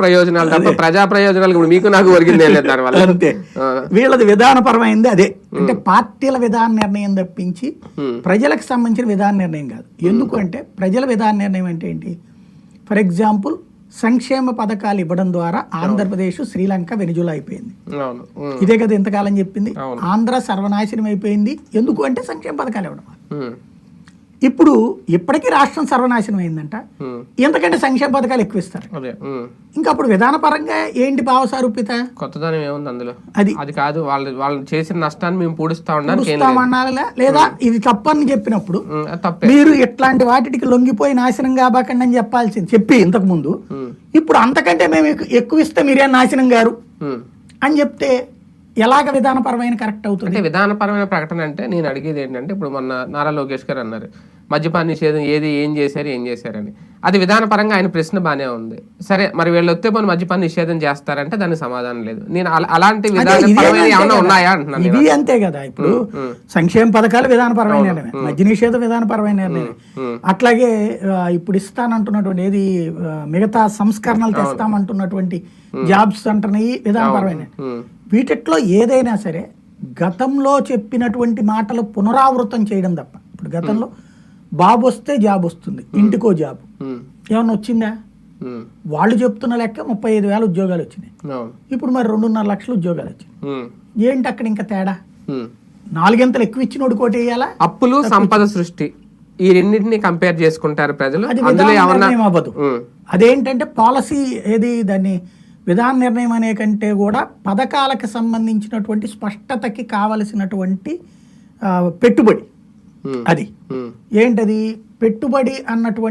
ప్రయోజనాలు తప్ప ప్రజా ప్రయోజనాలు కూడా మీకు నాకు ఒరిగిందే లేదు దానివల్ల. అంతే, వీళ్ళది విధానపరమైంది అదే. అంటే పార్టీల విధాన నిర్ణయం తప్పించి ప్రజలకు సంబంధించిన విధాన నిర్ణయం కాదు. ఎందుకు అంటే ప్రజల విధాన నిర్ణయం అంటే ఏంటి? ఫర్ ఎగ్జాంపుల్ సంక్షేమ పథకాలు ఇవ్వడం ద్వారా ఆంధ్రప్రదేశ్ శ్రీలంక వెనుజులా అయిపోయింది. ఇదే కదా ఇంతకాలం చెప్పింది. ఆంధ్ర సర్వనాశనం అయిపోయింది ఎందుకు అంటే సంక్షేమ పథకాలు ఇవ్వడం. ఇప్పుడు ఇప్పటికీ రాష్ట్రం సర్వనాశనం అయిందంట, ఎందుకంటే సంక్షేమ పథకాలు ఎక్కువ ఇస్తారు. ఇంకా అప్పుడు విధానపరంగా ఏంటి భావసారూప్యత? కొత్తదనం ఏముంది అందులో? అది కాదు, వాళ్ళు చేసిన నష్టాన్ని మేము పూడుస్తామన్నారా లేదా? ఇది తప్పని చెప్పినప్పుడు మీరు ఇట్లాంటి వాటికి లొంగిపోయి నాశనం కాబకండి అని చెప్పాల్సింది చెప్పి ఇంతకు ముందు. ఇప్పుడు అంతకంటే మేము ఎక్కువ ఇస్తే మీరే నాశనం గారు అని చెప్తే ఎలాగ విధానపరమైన కరెక్ట్ అవుతుంది? అంటే విధానపరమైన ప్రకటన అంటే నేను అడిగేది ఏంటంటే, ఇప్పుడు మొన్న నారా లోకేష్ గారు అన్నారు మద్యపాన నిషేధం ఏం చేశారని. అది విధానపరంగా ఆయన ప్రశ్న బానే ఉంది. సరే, మరి వీళ్ళు వస్తే పోనీ మద్యపాన నిషేధం చేస్తారంటే దానికి సమాధానం లేదు. నేను అలాంటి విధానపరమైన ఏమైనా ఉన్నాయా అంటున్నాను. ఇది అంతే కదా. ఇప్పుడు సంక్షేమ పథకాలు విధానపరమైన నిర్ణయం, మద్య నిషేధం విధానపరమైన నిర్ణయం. అట్లాగే ఇప్పుడు ఇస్తానంటున్నటువంటి ఏది మిగతా సంస్కరణలు తెస్తామంటున్నటువంటి జాబ్స్ అంటున్నాయి విధానపరమైన. వీటిట్లో ఏదైనా సరే గతంలో చెప్పినటువంటి మాటలు పునరావృతం చేయడం తప్ప. ఇప్పుడు గతంలో బాబు వస్తే జాబ్ వస్తుంది, ఇంటికో జాబ్ ఏమన్నా వచ్చిందా? వాళ్ళు చెప్తున్న లెక్క 35,000 ఉద్యోగాలు వచ్చినాయి. ఇప్పుడు మరి 2.5 లక్షల ఉద్యోగాలు వచ్చినాయి. ఏంటి అక్కడ ఇంకా తేడా? 4 గంటలు ఎక్కువ ఇచ్చినోడు కోటి వేయాలా? అప్పులు, సంపద సృష్టి, ఈ రెండింటిని కంపేర్ చేసుకుంటారు ప్రజలు. అది నిర్ణయం అవ్వదు. అదేంటంటే పాలసీ ఏది దాన్ని విధాన నిర్ణయం అనే కంటే కూడా పథకాలకు సంబంధించినటువంటి స్పష్టతకి కావలసినటువంటి పెట్టుబడి. అది ఏంటది పెట్టుబడి అన్నటువంటి